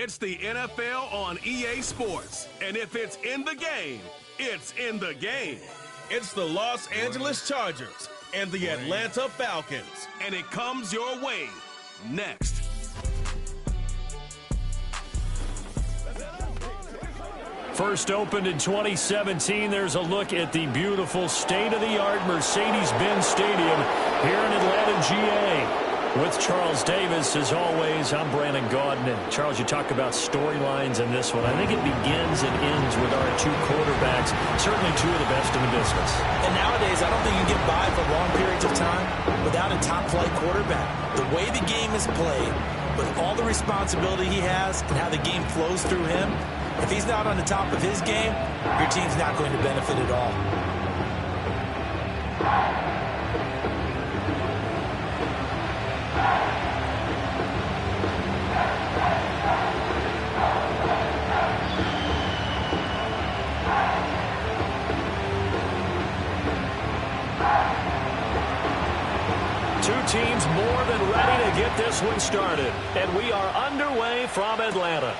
It's the NFL on EA Sports. And if it's in the game, it's in the game. It's the Los Angeles Chargers and the Atlanta Falcons. And it comes your way next. First opened in 2017, there's a look at the beautiful state-of-the-art Mercedes-Benz Stadium here in Atlanta, GA. With Charles Davis, as always, I'm Brandon Gaudin. And Charles, you talk about storylines in this one. I think it begins and ends with our two quarterbacks, certainly two of the best in the business. And nowadays, I don't think you can get by for long periods of time without a top-flight quarterback. The way the game is played, with all the responsibility he has and how the game flows through him, if he's not on the top of his game, your team's not going to benefit at all. Two teams more than ready to get this one started. And we are underway from Atlanta.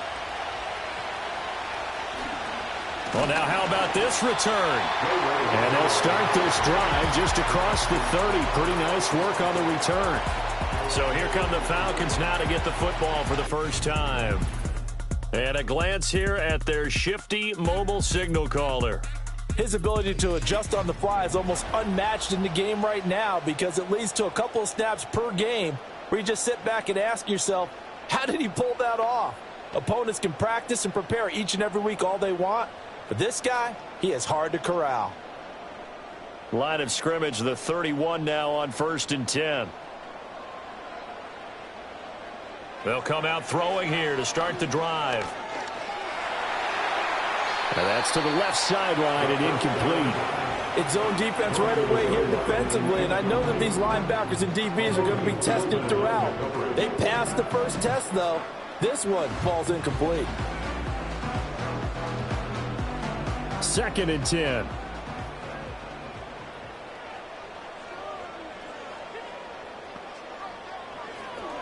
Well, now how about this return? And they'll start this drive just across the 30. Pretty nice work on the return. So here come the Falcons now to get the football for the first time. And a glance here at their shifty mobile signal caller. His ability to adjust on the fly is almost unmatched in the game right now because it leads to a couple of snaps per game where you just sit back and ask yourself, how did he pull that off? Opponents can practice and prepare each and every week all they want, but this guy, he is hard to corral. Line of scrimmage, the 31 now on 1st and 10. They'll come out throwing here to start the drive. And that's to the left sideline and incomplete. It's zone defense right away here defensively, and I know that these linebackers and DBs are going to be tested throughout. They passed the first test, though. This one falls incomplete. 2nd and 10.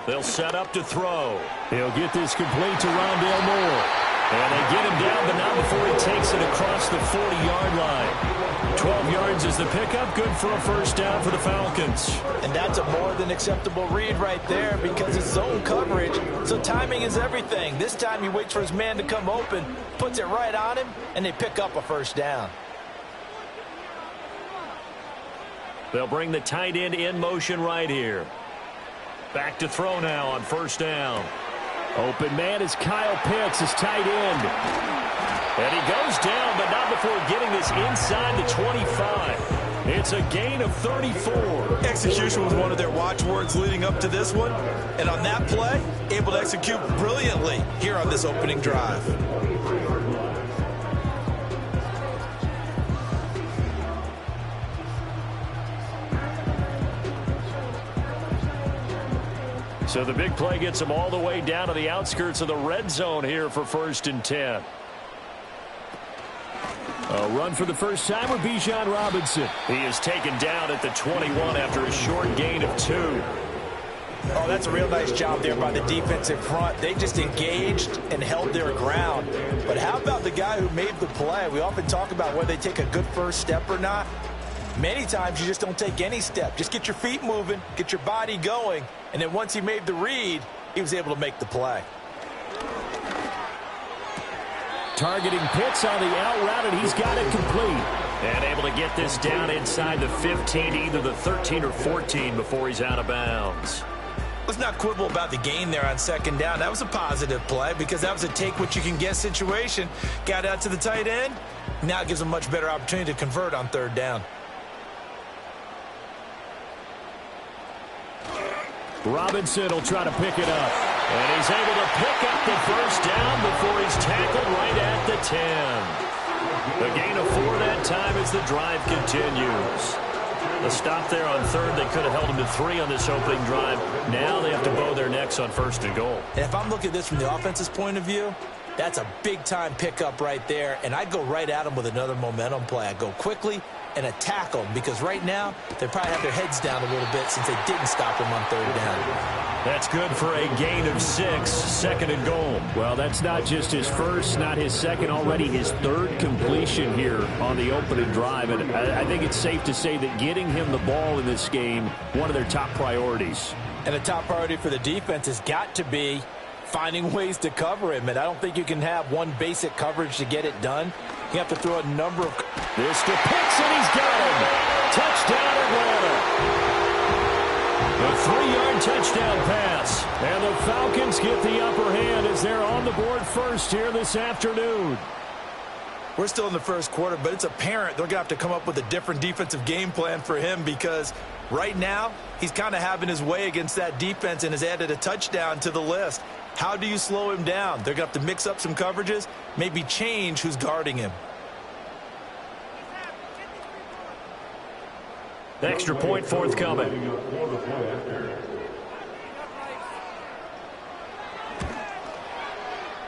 They'll set up to throw. He'll get this complete to Rondale Moore. And they get him down, but not before he takes it across the 40-yard line. 12 yards is the pickup. Good for a first down for the Falcons. And that's a more than acceptable read right there because it's zone coverage, so timing is everything. This time he waits for his man to come open, puts it right on him, and they pick up a first down. They'll bring the tight end in motion right here. Back to throw now on 1st down. Open man is Kyle Pitts, his tight end. And he goes down, but not before getting this inside the 25. It's a gain of 34. Execution was one of their watchwords leading up to this one. And on that play, able to execute brilliantly here on this opening drive. So the big play gets him all the way down to the outskirts of the red zone here for 1st and 10. A run for the first time with Bijan Robinson. He is taken down at the 21 after a short gain of 2. Oh, that's a real nice job there by the defensive front. They just engaged and held their ground. But how about the guy who made the play? We often talk about whether they take a good first step or not. Many times you just don't take any step. Just get your feet moving, get your body going, and then once he made the read, he was able to make the play. Targeting Pitts on the out route, and he's got it complete. And able to get this down inside the 15, either the 13 or 14 before he's out of bounds. Let's not quibble about the gain there on 2nd down. That was a positive play because that was a take-what-you-can-get situation. Got out to the tight end. Now it gives him a much better opportunity to convert on 3rd down. Robinson will try to pick it up. And he's able to pick up the first down before he's tackled right at the 10. A gain of 4 that time as the drive continues. A stop there on 3rd. They could have held him to 3 on this opening drive. Now they have to bow their necks on 1st and goal. And if I'm looking at this from the offense's point of view, that's a big-time pickup right there. And I'd go right at him with another momentum play. I'd go quickly and attack them because right now they probably have their heads down a little bit since they didn't stop him on 3rd down. That's good for a gain of 6, second and goal. Well, that's not just his first, not his second, already his third completion here on the opening drive. And I think it's safe to say that getting him the ball in this game, one of their top priorities. And the top priority for the defense has got to be finding ways to cover him. And I don't think you can have one basic coverage to get it done. You have to throw a number of... This to Pitts, and he's got him. Touchdown, Atlanta. A 3-yard touchdown pass. And the Falcons get the upper hand as they're on the board first here this afternoon. We're still in the first quarter, but it's apparent they're going to have to come up with a different defensive game plan for him because right now he's kind of having his way against that defense and has added a touchdown to the list. How do you slow him down? They're going to have to mix up some coverages, maybe change who's guarding him. Extra point forthcoming.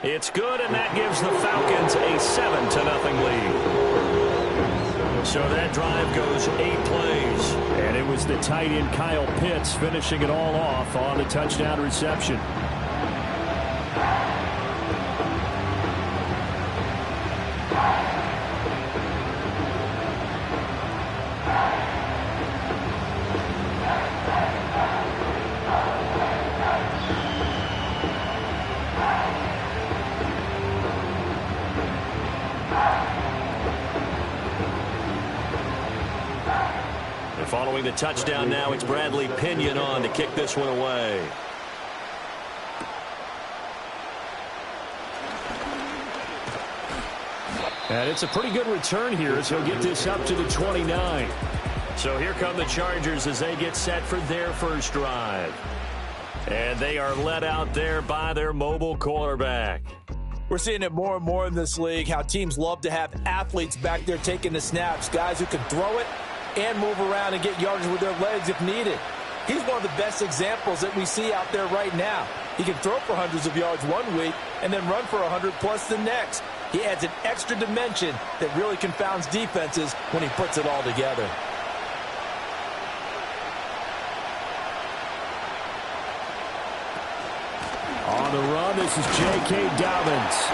It's good, and that gives the Falcons a 7-0 lead. So that drive goes 8 plays. And it was the tight end Kyle Pitts finishing it all off on the touchdown reception. Following the touchdown now, it's Bradley Pinion on to kick this one away. And it's a pretty good return here as he'll get this up to the 29. So here come the Chargers as they get set for their first drive. And they are led out there by their mobile quarterback. We're seeing it more and more in this league, how teams love to have athletes back there taking the snaps, guys who can throw it and move around and get yardage with their legs if needed. He's one of the best examples that we see out there right now. He can throw for hundreds of yards one week and then run for 100+ the next. He adds an extra dimension that really confounds defenses when he puts it all together. On the run, this is J.K. Dobbins.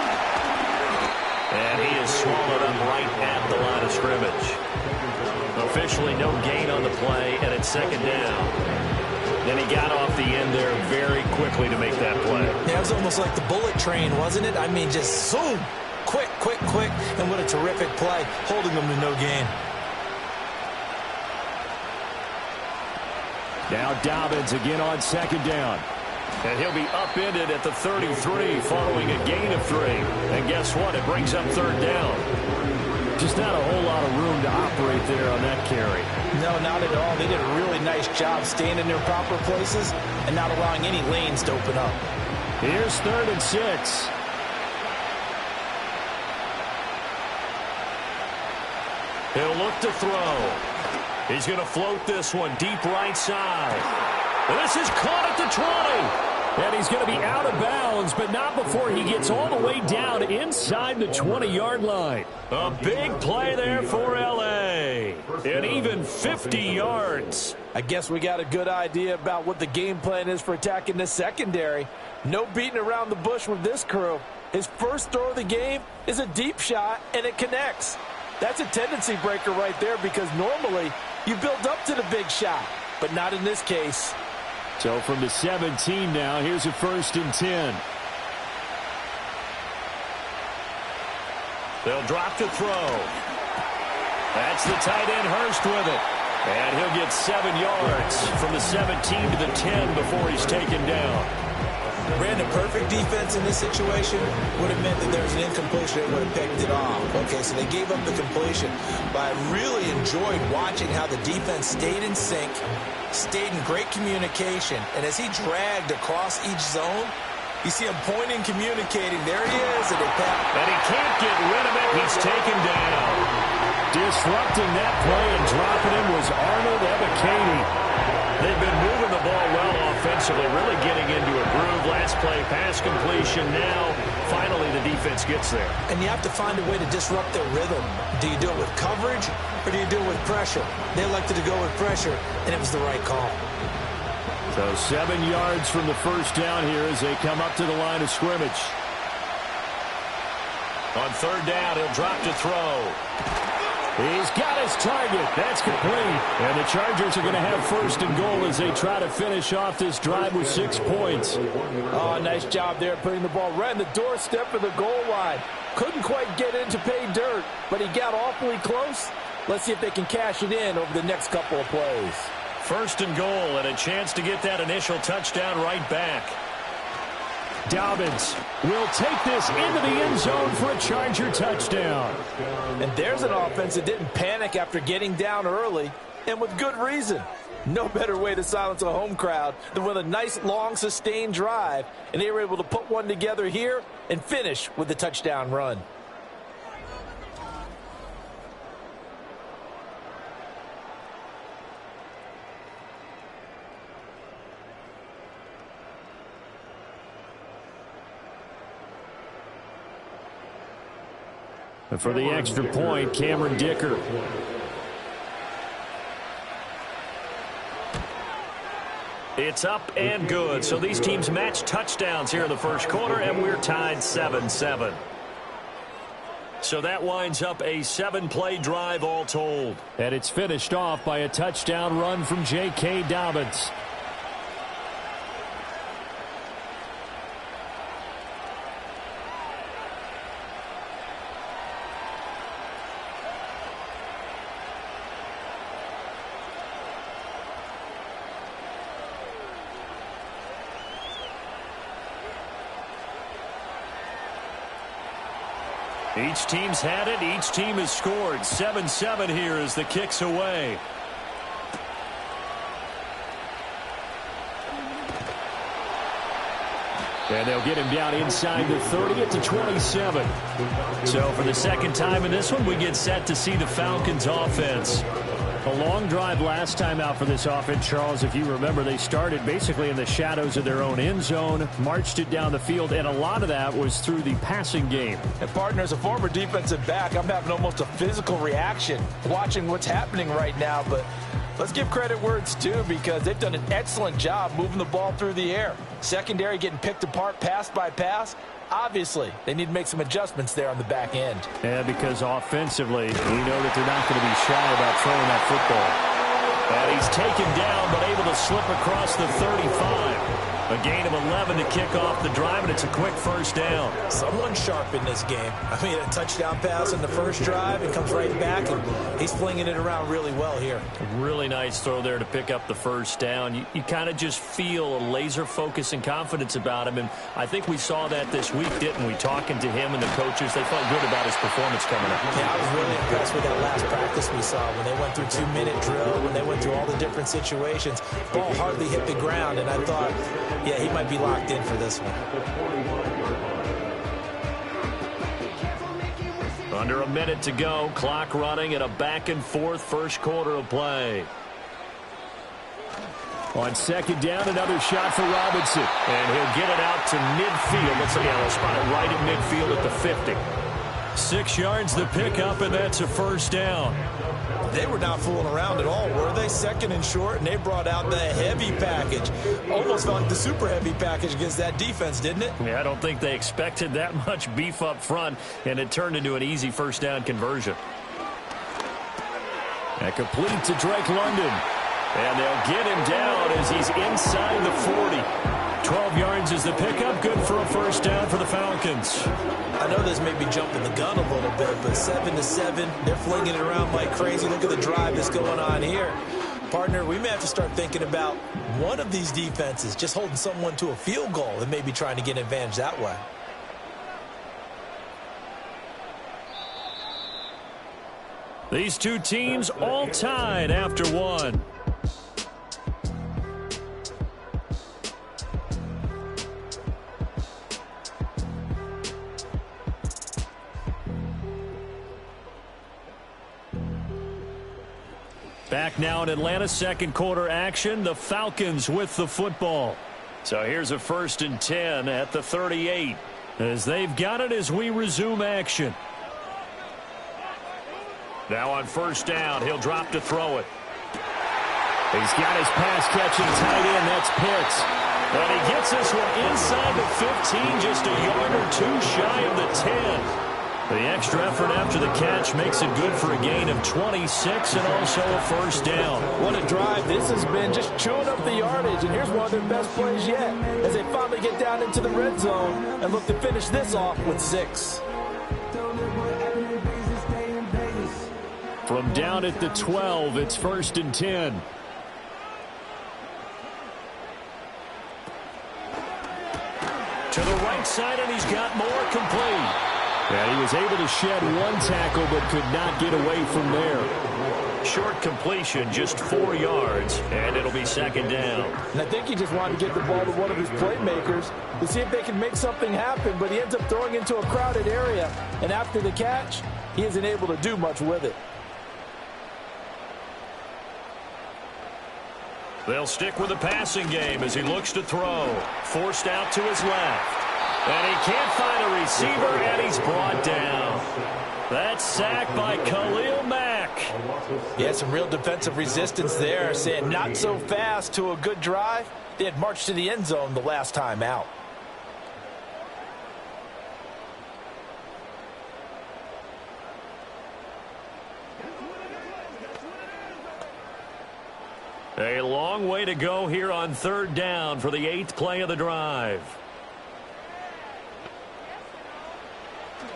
And he is swallowed up right at the line of scrimmage. Officially no gain on the play, and it's second down. Then he got off the end there very quickly to make that play. Yeah, it was almost like the bullet train, wasn't it? I mean, just zoom, quick, quick, quick, and what a terrific play, holding them to no gain. Now Dobbins again on second down. And he'll be upended at the 33 following a gain of 3. And guess what? It brings up third down. Just not a whole lot of room to operate there on that carry. No, not at all. They did a really nice job staying in their proper places and not allowing any lanes to open up. Here's 3rd and 6. He'll look to throw. He's going to float this one deep right side. And this is caught at the 20. And he's going to be out of bounds, but not before he gets all the way down inside the 20-yard line. A big play there for L.A. And even 50 yards. I guess we got a good idea about what the game plan is for attacking this secondary. No beating around the bush with this crew. His first throw of the game is a deep shot, and it connects. That's a tendency breaker right there because normally you build up to the big shot, but not in this case. So from the 17 now, here's a 1st and 10. They'll drop to throw. That's the tight end Hurst with it. And he'll get 7 yards from the 17 to the 10 before he's taken down. Brandon, perfect defense in this situation would have meant that there was an incompletion that would have picked it off. Okay, so they gave up the completion. But I really enjoyed watching how the defense stayed in sync, stayed in great communication. And as he dragged across each zone, you see him pointing, communicating. There he is. And he can't get rid of it. He's taken down. Disrupting that play and dropping him was Arnold Ebiketie. They've been moving the ball well offensively, really getting into a groove. Last play, pass completion. Now, finally, the defense gets there. And you have to find a way to disrupt their rhythm. Do you do it with coverage or do you do it with pressure? They elected to go with pressure, and it was the right call. So 7 yards from the first down here as they come up to the line of scrimmage. On third down, he'll drop to throw. He's got his target. That's complete. And the Chargers are going to have first and goal as they try to finish off this drive with 6 points. Oh, nice job there putting the ball right on the doorstep of the goal line. Couldn't quite get in to pay dirt, but he got awfully close. Let's see if they can cash it in over the next couple of plays. First and goal and a chance to get that initial touchdown right back. Dobbins will take this into the end zone for a Charger touchdown. And there's an offense that didn't panic after getting down early, and with good reason. No better way to silence a home crowd than with a nice, long, sustained drive, and they were able to put one together here and finish with the touchdown run. And for the extra point, Cameron Dicker. It's up and good. So these teams match touchdowns here in the first quarter, and we're tied 7-7. So that winds up a 7-play drive all told. And it's finished off by a touchdown run from J.K. Dobbins. Each team's had it. Each team has scored. 7-7 here as the kick's away. And they'll get him down inside the 30 at the 27. So for the second time in this one, we get set to see the Falcons offense. A long drive last time out for this offense, Charles. If you remember, they started basically in the shadows of their own end zone, marched it down the field, and a lot of that was through the passing game. And partner, as a former defensive back, I'm having almost a physical reaction watching what's happening right now. But let's give credit where it's due, because they've done an excellent job moving the ball through the air. Secondary getting picked apart pass by pass. Obviously, they need to make some adjustments there on the back end. Yeah, because offensively, we know that they're not going to be shy about throwing that football. And he's taken down, but able to slip across the 35. A gain of 11 to kick off the drive, and it's a quick first down. Someone sharp in this game. I mean, a touchdown pass in the first drive, and comes right back, and he's flinging it around really well here. Really nice throw there to pick up the first down. You kind of just feel a laser focus and confidence about him, and I think we saw that this week, didn't we? Talking to him and the coaches, they felt good about his performance coming up. Yeah, I was really impressed with that last practice we saw when they went through 2-minute drill, when they went through all the different situations. Ball hardly hit the ground, and I thought, yeah, he might be locked in for this one. Under a minute to go, clock running at a back-and-forth first quarter of play. On second down, another shot for Robinson. And he'll get it out to midfield. Looks like they'll spot it right at midfield at the 50. 6 yards the pickup, and that's a first down. They were not fooling around at all, were they? Second and short, and they brought out the heavy package. Almost felt like the super heavy package against that defense, didn't it? Yeah, I don't think they expected that much beef up front, and it turned into an easy first down conversion. And complete to Drake London. And they'll get him down as he's inside the 40. 12 yards is the pickup. Good for a first down for the Falcons. I know this may be jumping the gun a little bit, but 7-7, they're flinging it around like crazy. Look at the drive that's going on here. Partner, we may have to start thinking about one of these defenses just holding someone to a field goal and maybe trying to get an advantage that way. These two teams all tied after one. Back now in Atlanta, second quarter action. The Falcons with the football. So here's a 1st and 10 at the 38 as they've got it as we resume action. Now on first down, he'll drop to throw it. He's got his pass-catching tight end. That's Pitts. And he gets this one inside the 15, just a yard or two shy of the 10. The extra effort after the catch makes it good for a gain of 26 and also a first down. What a drive this has been, just chewing up the yardage. And here's one of their best plays yet as they finally get down into the red zone and look to finish this off with 6. From down at the 12, it's 1st and 10. To the right side, and he's got more complete. And he was able to shed one tackle but could not get away from there. Short completion, just 4 yards, and it'll be 2nd down. And I think he just wanted to get the ball to one of his playmakers to see if they can make something happen, but he ends up throwing into a crowded area, and after the catch, he isn't able to do much with it. They'll stick with the passing game as he looks to throw. Forced out to his left. And he can't find a receiver, and he's brought down. That's sacked by Khalil Mack. Yeah, some real defensive resistance there, saying not so fast to a good drive. They had marched to the end zone the last time out. A long way to go here on 3rd down for the 8th play of the drive.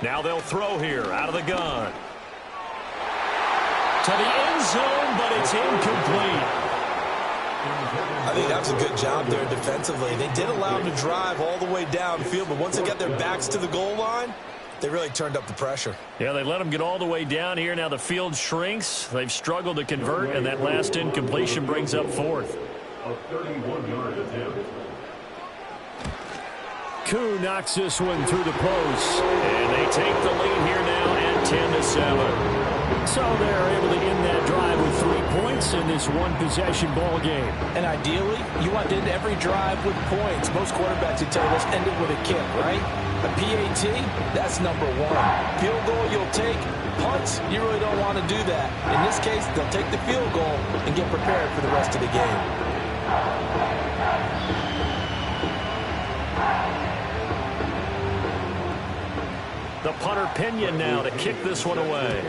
Now they'll throw here out of the gun. To the end zone, but it's incomplete. I think that was a good job there defensively. They did allow him to drive all the way downfield, but once they got their backs to the goal line, they really turned up the pressure. Yeah, they let him get all the way down here. Now the field shrinks. They've struggled to convert, and that last incompletion brings up 4th. A 31-yard attempt. Koo knocks this one through the post. And they take the lead here now at 10-7. So they're able to end that drive with 3 points in this one-possession ball game. And ideally, you want to end every drive with points. Most quarterbacks would tell you, let's end it with a kick, right? A PAT, that's number 1. Field goal you'll take. Punts, you really don't want to do that. In this case, they'll take the field goal and get prepared for the rest of the game. The punter Pinion now to kick this one away.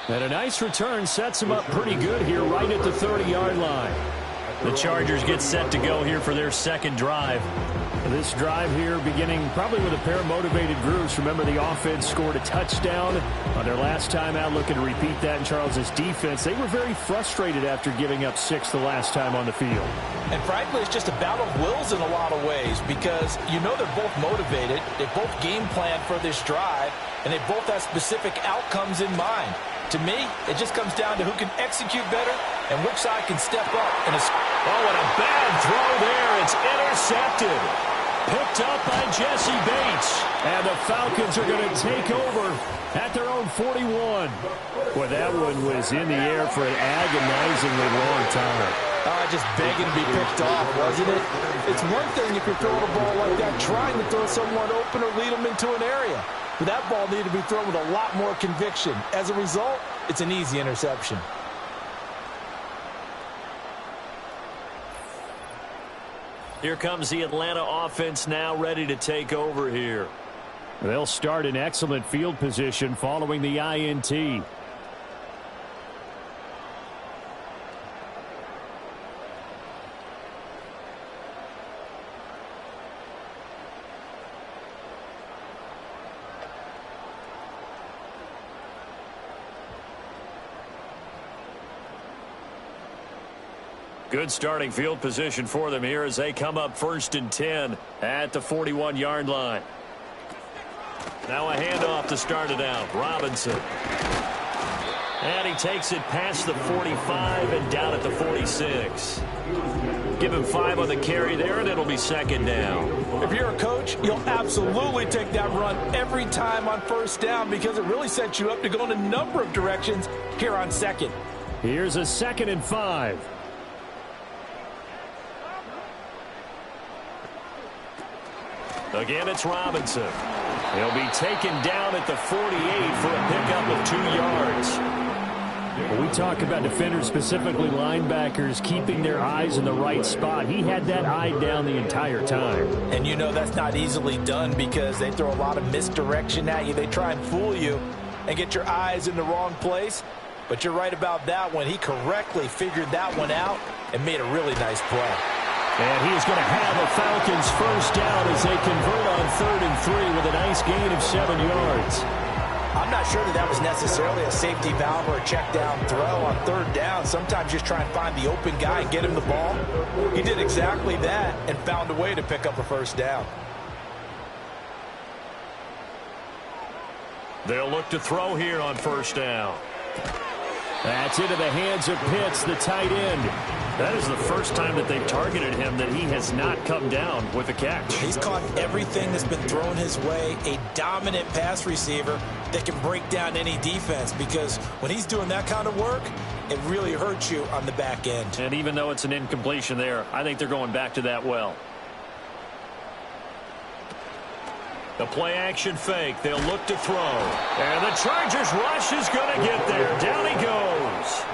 And a nice return sets him up pretty good here right at the 30-yard line. The Chargers get set to go here for their 2nd drive. This drive here beginning probably with a pair of motivated groups. Remember, the offense scored a touchdown on their last time out, looking to repeat that in Charles' defense. They were very frustrated after giving up 6 the last time on the field. And frankly, it's just a battle of wills in a lot of ways because you know they're both motivated. They both game plan for this drive, and they both have specific outcomes in mind. To me, it just comes down to who can execute better and which side can step up. And oh, and a bad throw there. It's intercepted. Picked up by Jesse Bates. And the Falcons are going to take over at their own 41. Boy, that one was in the air for an agonizingly long time. Just begging to be picked off, wasn't it? It's one thing if you're throwing a ball like that, trying to throw someone open or lead them into an area. But that ball needed to be thrown with a lot more conviction. As a result, it's an easy interception. Here comes the Atlanta offense now ready to take over here. They'll start in excellent field position following the INT. Good starting field position for them here as they come up 1st and 10 at the 41-yard line. Now a handoff to start it out. Robinson. And he takes it past the 45 and down at the 46. Give him 5 on the carry there, and it'll be 2nd down. If you're a coach, you'll absolutely take that run every time on 1st down because it really sets you up to go in a number of directions here on 2nd. Here's a 2nd and 5. Again, it's Robinson. He'll be taken down at the 48 for a pickup of 2 yards. When we talk about defenders, specifically linebackers, keeping their eyes in the right spot, he had that eye down the entire time. And you know that's not easily done because they throw a lot of misdirection at you. They try and fool you and get your eyes in the wrong place. But you're right about that one. He correctly figured that one out and made a really nice play. And he is going to have a Falcons first down as they convert on 3rd and 3 with a nice gain of 7 yards. I'm not sure that was necessarily a safety valve or a check down throw on 3rd down. Sometimes just try and find the open guy and get him the ball. He did exactly that and found a way to pick up a first down. They'll look to throw here on 1st down. That's into the hands of Pitts, the tight end. That is the first time that they've targeted him that he has not come down with a catch. He's caught everything that's been thrown his way. A dominant pass receiver that can break down any defense, because when he's doing that kind of work, it really hurts you on the back end. And even though it's an incompletion there, I think they're going back to that well. The play-action fake. They'll look to throw. And the Chargers rush is going to get there. Down he goes.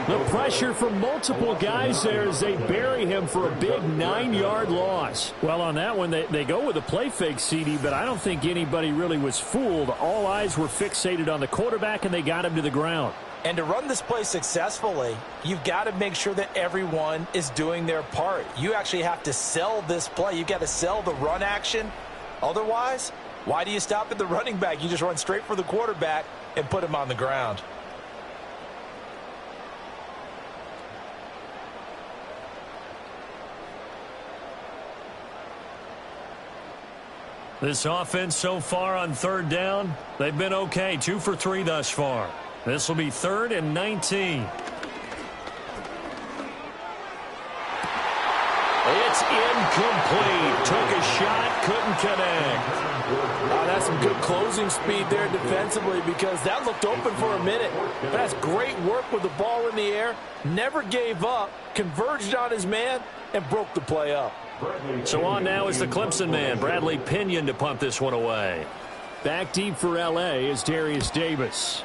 The pressure from multiple guys there as they bury him for a big 9-yard loss. Well, on that one, they go with a play fake, CD, but I don't think anybody really was fooled. All eyes were fixated on the quarterback, and they got him to the ground. And to run this play successfully, you've got to make sure that everyone is doing their part. You actually have to sell this play. You've got to sell the run action. Otherwise, why do you stop at the running back? You just run straight for the quarterback and put him on the ground. This offense so far on 3rd down, they've been okay. 2 for 3 thus far. This will be 3rd and 19. It's incomplete. Took a shot, couldn't connect. That's some good closing speed there defensively, because that looked open for a minute. But that's great work with the ball in the air. Never gave up, converged on his man, and broke the play up. So on now is the Clemson man, Bradley Pinion, to punt this one away. Back deep for L.A. is Darius Davis.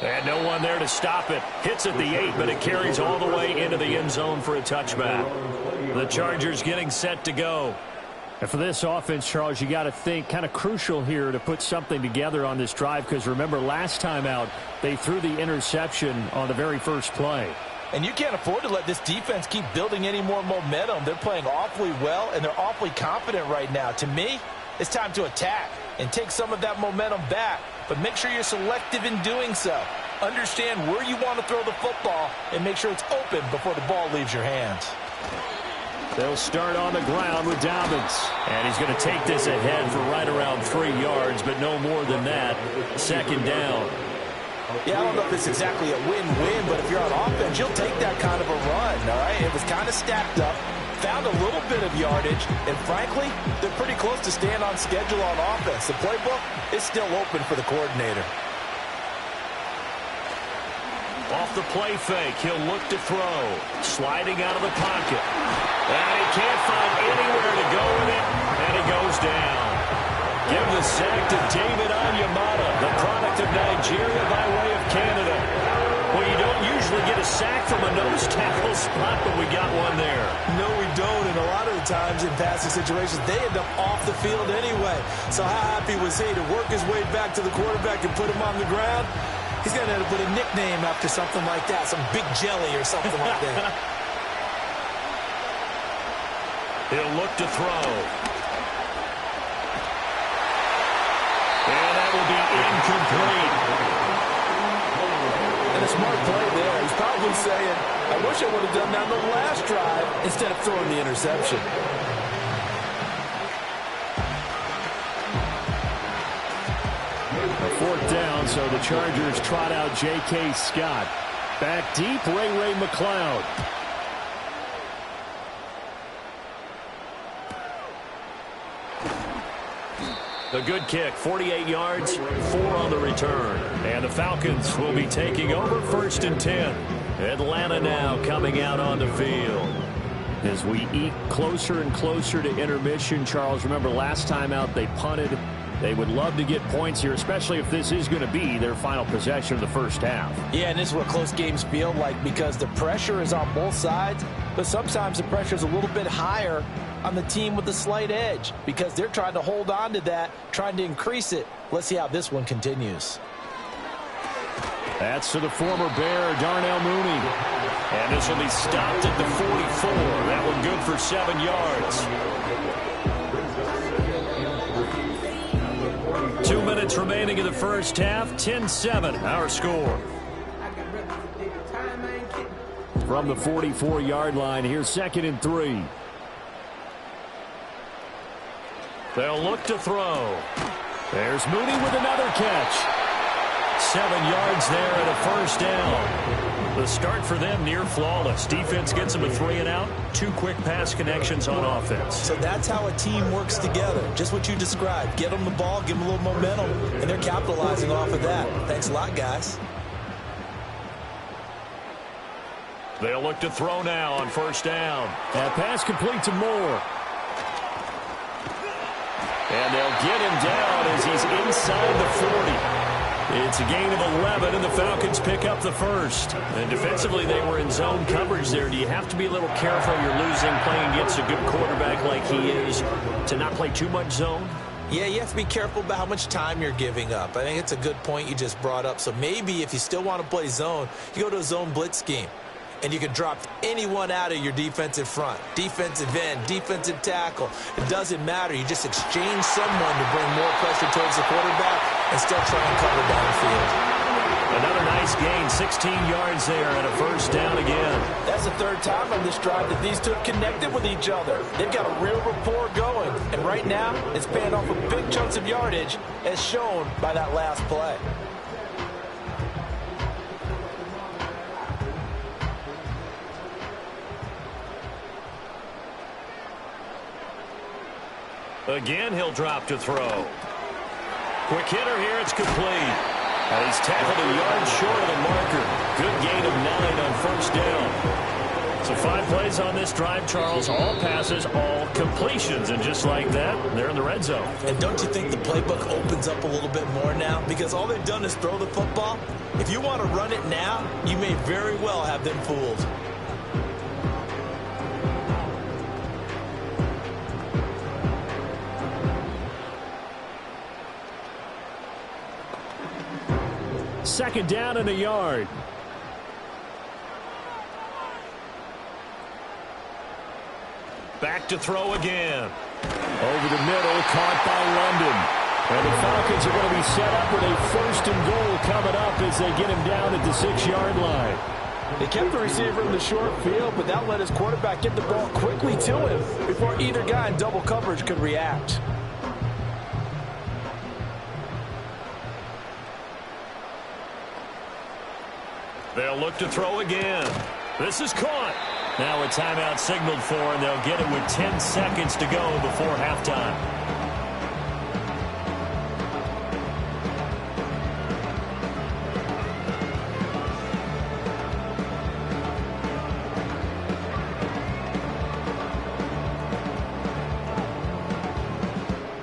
And no one there to stop it. Hits at the 8, but it carries all the way into the end zone for a touchback. The Chargers getting set to go. And for this offense, Charles, you got to think kind of crucial here to put something together on this drive, because remember last time out they threw the interception on the very first play. And you can't afford to let this defense keep building any more momentum. They're playing awfully well, and they're awfully confident right now. To me, it's time to attack and take some of that momentum back. But make sure you're selective in doing so. Understand where you want to throw the football and make sure it's open before the ball leaves your hands. They'll start on the ground with Dobbins. And he's going to take this ahead for right around 3 yards, but no more than that. 2nd down. Yeah, I don't know if it's exactly a win-win, but if you're on offense, you'll take that kind of a run, all right? It was kind of stacked up, found a little bit of yardage, and frankly, they're pretty close to staying on schedule on offense. The playbook is still open for the coordinator. Off the play fake, he'll look to throw. Sliding out of the pocket. And he can't find anywhere to go with it, and he goes down. Give the sack to David Onyemata, the product of Nigeria by way of Canada. Well, you don't usually get a sack from a nose tackle spot, but we got one there. No, we don't, and a lot of the times in passing situations, they end up off the field anyway. So how happy was he to work his way back to the quarterback and put him on the ground? He's going to end up with a nickname after something like that, some Big Jelly or something like that. He'll look to throw. And that will be incomplete. And a smart play there. He's probably saying, I wish I would have done that on the last drive instead of throwing the interception. A 4th down, so the Chargers trot out J.K. Scott. Back deep, Ray McLeod. The good kick, 48 yards, 4 on the return. And the Falcons will be taking over 1st and 10. Atlanta now coming out on the field. As we eke closer and closer to intermission, Charles, remember last time out they punted. They would love to get points here, especially if this is going to be their final possession of the first half. Yeah, and this is what close games feel like because the pressure is on both sides, but sometimes the pressure is a little bit higher on the team with the slight edge because they're trying to hold on to that, trying to increase it. Let's see how this one continues. That's to the former Bear, Darnell Mooney. And this will be stopped at the 44. That one good for 7 yards. 2 minutes remaining in the first half. 10-7, our score. From the 44-yard line, here's 2nd and 3. They'll look to throw. There's Mooney with another catch. 7 yards there and a first down. The start for them near flawless. Defense gets them a 3 and out. 2 quick pass connections on offense. So that's how a team works together. Just what you described. Get them the ball, give them a little momentum, and they're capitalizing off of that. Thanks a lot, guys. They'll look to throw now on first down. That pass complete to Moore. And they'll get him down as he's inside the 40. It's a gain of 11, and the Falcons pick up the first. And defensively, they were in zone coverage there. Do you have to be a little careful? You're losing, playing against a good quarterback like he is, to not play too much zone? Yeah, you have to be careful about how much time you're giving up. I think it's a good point you just brought up. So maybe if you still want to play zone, you go to a zone blitz scheme. And you can drop anyone out of your defensive front, defensive end, defensive tackle. It doesn't matter. You just exchange someone to bring more pressure towards the quarterback and still try and cover downfield. Another nice gain, 16 yards there and a first down again. That's the 3rd time on this drive that these two have connected with each other. They've got a real rapport going. And right now, it's paying off with big chunks of yardage as shown by that last play. Again, he'll drop to throw. Quick hitter here, it's complete. And he's tackled a yard short of the marker. Good gain of 9 on first down. So 5 plays on this drive, Charles. All passes, all completions. And just like that, they're in the red zone. And don't you think the playbook opens up a little bit more now? Because all they've done is throw the football. If you want to run it now, you may very well have them fooled. Second down and a yard. Back to throw again. Over the middle, caught by London. And the Falcons are going to be set up with a 1st and goal coming up as they get him down at the 6-yard line. They kept the receiver in the short field, but that let his quarterback get the ball quickly to him before either guy in double coverage could react. They'll look to throw again. This is caught. Now a timeout signaled for, and they'll get it with 10 seconds to go before halftime.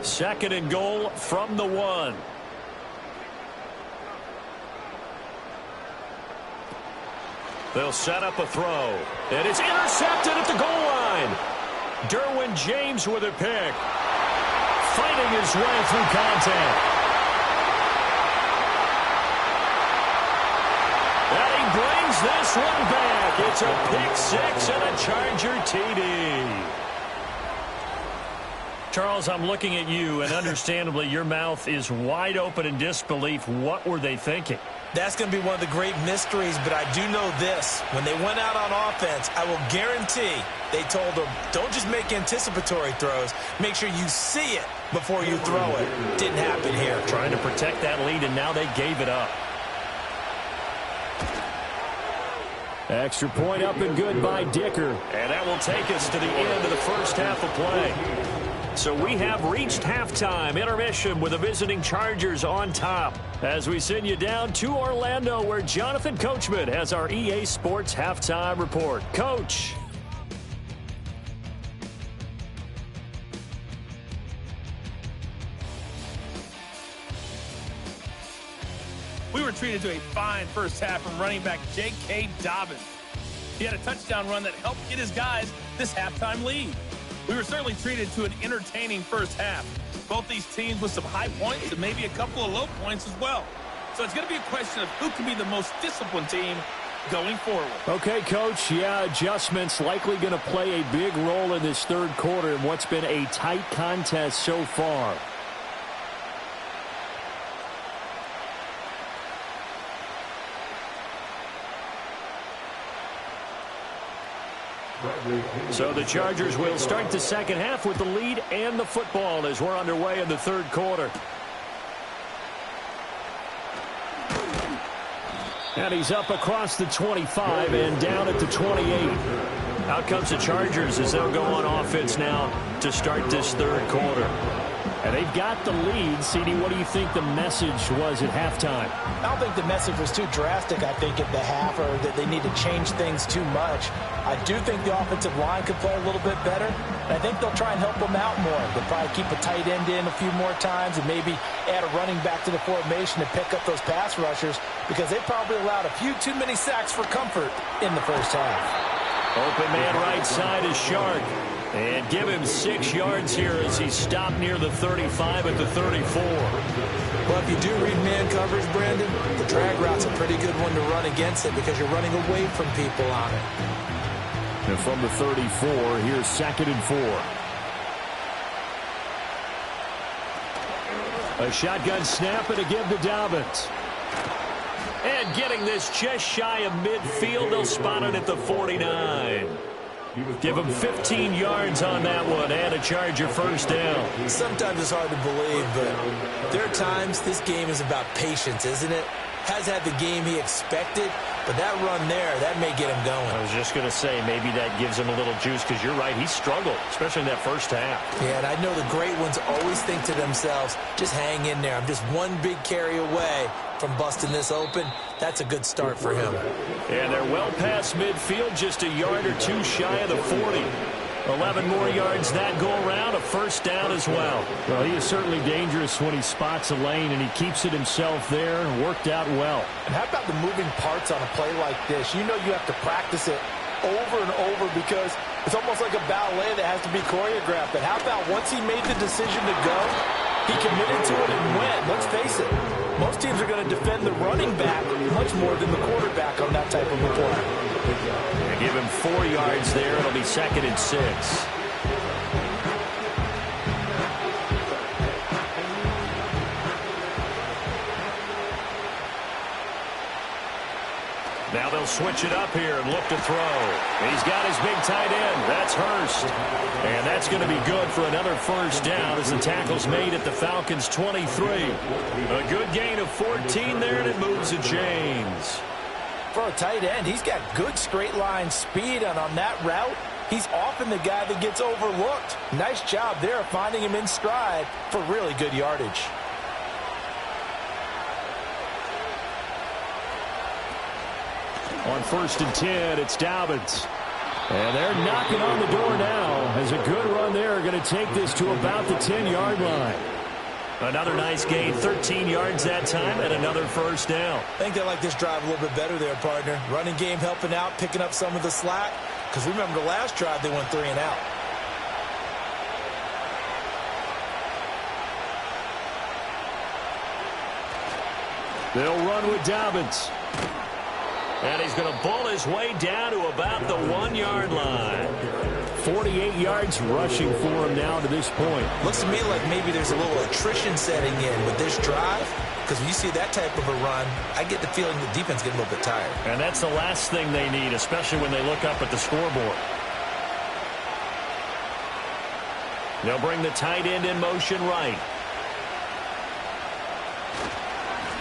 Second and goal from the 1. They'll set up a throw. And it's intercepted at the goal line. Derwin James with a pick. Fighting his way through contact. And he brings this one back. It's a pick 6 and a Charger TD. Charles, I'm looking at you, and understandably your mouth is wide open in disbelief. What were they thinking? That's going to be one of the great mysteries, but I do know this. When they went out on offense, I will guarantee they told them, don't just make anticipatory throws. Make sure you see it before you throw it. Didn't happen here. Trying to protect that lead, and now they gave it up. Extra point up and good by Dicker. And that will take us to the end of the first half of play. So we have reached halftime, intermission with the visiting Chargers on top. As we send you down to Orlando, where Jonathan Coachman has our EA Sports halftime report. Coach. we were treated to a fine first half from running back J.K. Dobbins. He had a touchdown run that helped get his guys this halftime lead. We were certainly treated to an entertaining first half. Both these teams with some high points and maybe a couple of low points as well. So it's going to be a question of who can be the most disciplined team going forward. Okay, Coach. Yeah, adjustments likely going to play a big role in this third quarter in what's been a tight contest so far. So the Chargers will start the second half with the lead and the football as we're underway in the third quarter. And he's up across the 25 and down at the 28. Out comes the Chargers as they'll go on offense now to start this third quarter. And they've got the lead. CD, what do you think the message was at halftime? I don't think the message was too drastic, I think, at the half, or that they need to change things too much. I do think the offensive line could play a little bit better, and I think they'll try and help them out more. They'll probably keep a tight end in a few more times and maybe add a running back to the formation to pick up those pass rushers, because they probably allowed a few too many sacks for comfort in the first half. Open man right side is Shark. And give him 6 yards here as he stopped near the 35 at the 34. Well, if you do read man coverage, Brandon, the drag route's a pretty good one to run against it because you're running away from people on it. And from the 34, here's 2nd and 4. A shotgun snap and a give to Dobbins. And getting this just shy of midfield, they'll spot it at the 49. Give him 15 yards on that one and a Charger first down. Sometimes it's hard to believe, but there are times this game is about patience, isn't it? Has had the game he expected, but that run there, that may get him going. I was just going to say, maybe that gives him a little juice, because you're right, he struggled, especially in that first half. Yeah, and I know the great ones always think to themselves, just hang in there. I'm just one big carry away from busting this open. That's a good start for him. And they're well past midfield, just a yard or two shy of the 40. 11 more yards that go around, a first down as well. Well, he is certainly dangerous when he spots a lane, and he keeps it himself there. Worked out well. And how about the moving parts on a play like this? You know you have to practice it over and over because it's almost like a ballet that has to be choreographed. But how about once he made the decision to go, he committed to it and went. Let's face it, most teams are going to defend the running back much more than the quarterback on that type of a play. They give him 4 yards there. It'll be 2nd and 6. Now they'll switch it up here and look to throw. He's got his big tight end. That's Hurst. And that's going to be good for another first down as the tackle's made at the Falcons' 23. A good gain of 14 there, and it moves the chains. For a tight end, he's got good straight line speed, and on that route, he's often the guy that gets overlooked. Nice job there of finding him in stride for really good yardage. On 1st and 10, it's Dobbins. And they're knocking on the door now as a good run there. Going to take this to about the 10-yard line. Another nice gain, 13 yards that time, and another first down. I think they like this drive a little bit better there, partner. Running game helping out, picking up some of the slack. Because remember the last drive, they went 3 and out. They'll run with Dobbins. And he's going to bull his way down to about the 1-yard line. 48 yards rushing for him now to this point. Looks to me like maybe there's a little attrition setting in with this drive. Because when you see that type of a run, I get the feeling the defense getting a little bit tired. And that's the last thing they need, especially when they look up at the scoreboard. They'll bring the tight end in motion right.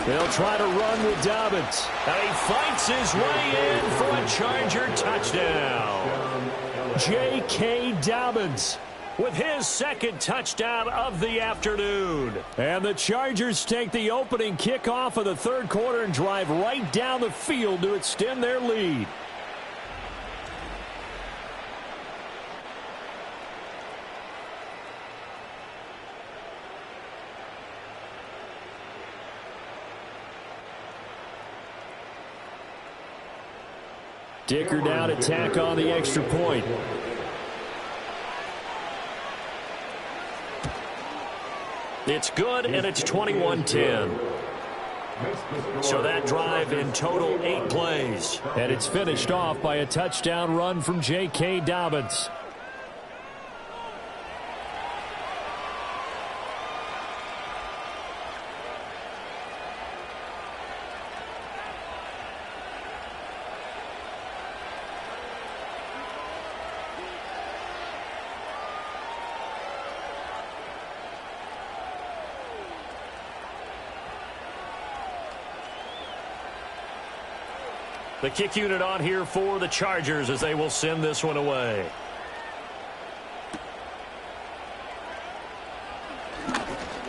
They'll try to run with Dobbins. And he fights his way in for a Charger touchdown. J.K. Dobbins with his 2nd touchdown of the afternoon. And the Chargers take the opening kickoff of the third quarter and drive right down the field to extend their lead. Dicker down to tack on the extra point. It's good, and it's 21-10. So that drive in total 8 plays. And it's finished off by a touchdown run from J.K. Dobbins. The kick unit on here for the Chargers as they will send this one away.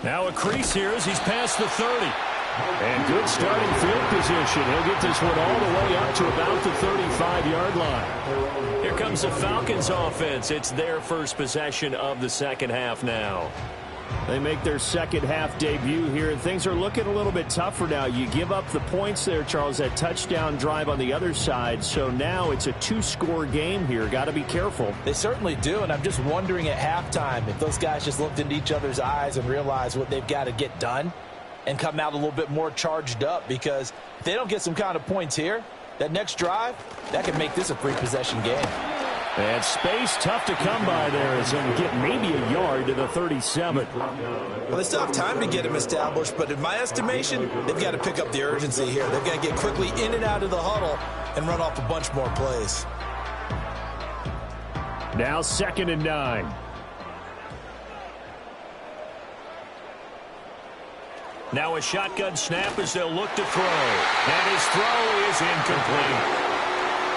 Now a crease here as he's past the 30. And good starting field position. He'll get this one all the way up to about the 35-yard line. Here comes the Falcons offense. It's their first possession of the second half now. They make their second half debut here, and things are looking a little bit tougher now. You give up the points there, Charles, that touchdown drive on the other side. So now it's a 2-score game here. Got to be careful. They certainly do, and I'm just wondering at halftime if those guys just looked into each other's eyes and realized what they've got to get done and come out a little bit more charged up, because if they don't get some kind of points here, that next drive, that could make this a free-possession game. And space tough to come by there as he'll get maybe a yard to the 37. Well, they still have time to get him established, but in my estimation, they've got to pick up the urgency here. They've got to get quickly in and out of the huddle and run off a bunch more plays. Now 2nd and 9. Now a shotgun snap as they'll look to throw. And his throw is incomplete.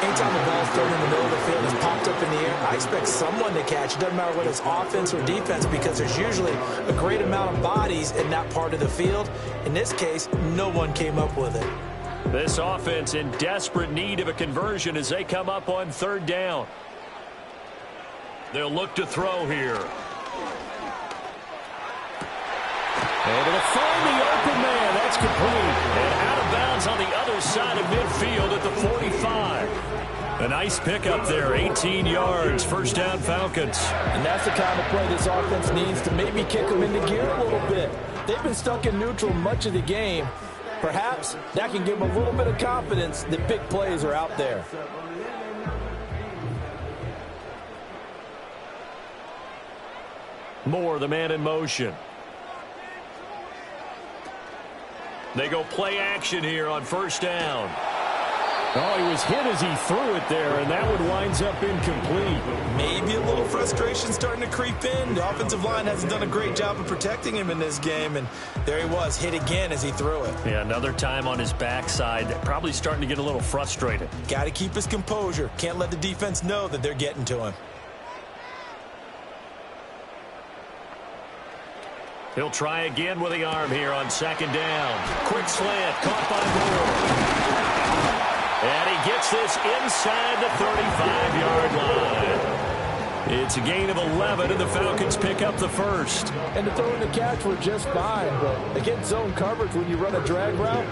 Anytime the ball's thrown in the middle of the field and popped up in the air, I expect someone to catch. It doesn't matter whether it's offense or defense, because there's usually a great amount of bodies in that part of the field. In this case, no one came up with it. This offense in desperate need of a conversion as they come up on 3rd down. They'll look to throw here. Able to find the open man. That's complete. And out of bounds on the other side of midfield at the 45. A nice pickup there, 18 yards, 1st down Falcons. And that's the kind of play this offense needs to maybe kick them into gear a little bit. They've been stuck in neutral much of the game. Perhaps that can give them a little bit of confidence that big plays are out there. Moore, the man in motion. They go play action here on 1st down. Oh, he was hit as he threw it there, and that one winds up incomplete. Maybe a little frustration starting to creep in. The offensive line hasn't done a great job of protecting him in this game, and there he was, hit again as he threw it. Yeah, another time on his backside. Probably starting to get a little frustrated. Got to keep his composure. Can't let the defense know that they're getting to him. He'll try again with the arm here on 2nd down. Quick slant, caught by Moore. And he gets this inside the 35-yard line. It's a gain of 11, and the Falcons pick up the 1st. And the throw and the catch were just fine, but against zone coverage when you run a drag route,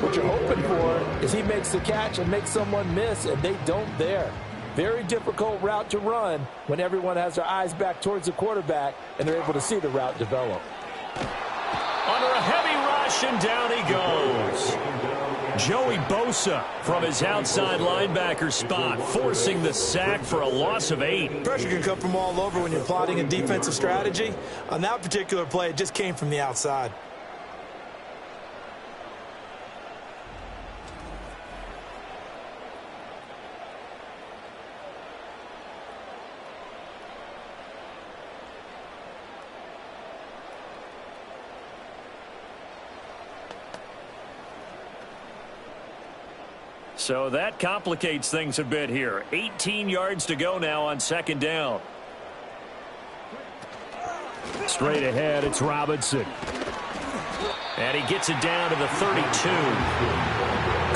what you're hoping for is he makes the catch and makes someone miss, and they don't there. Very difficult route to run when everyone has their eyes back towards the quarterback and they're able to see the route develop. Under a heavy rush, and down he goes. Joey Bosa from his outside linebacker spot, forcing the sack for a loss of 8. Pressure can come from all over when you're plotting a defensive strategy. On that particular play, it just came from the outside. So that complicates things a bit here. 18 yards to go now on 2nd down. Straight ahead, it's Robinson. And he gets it down to the 32.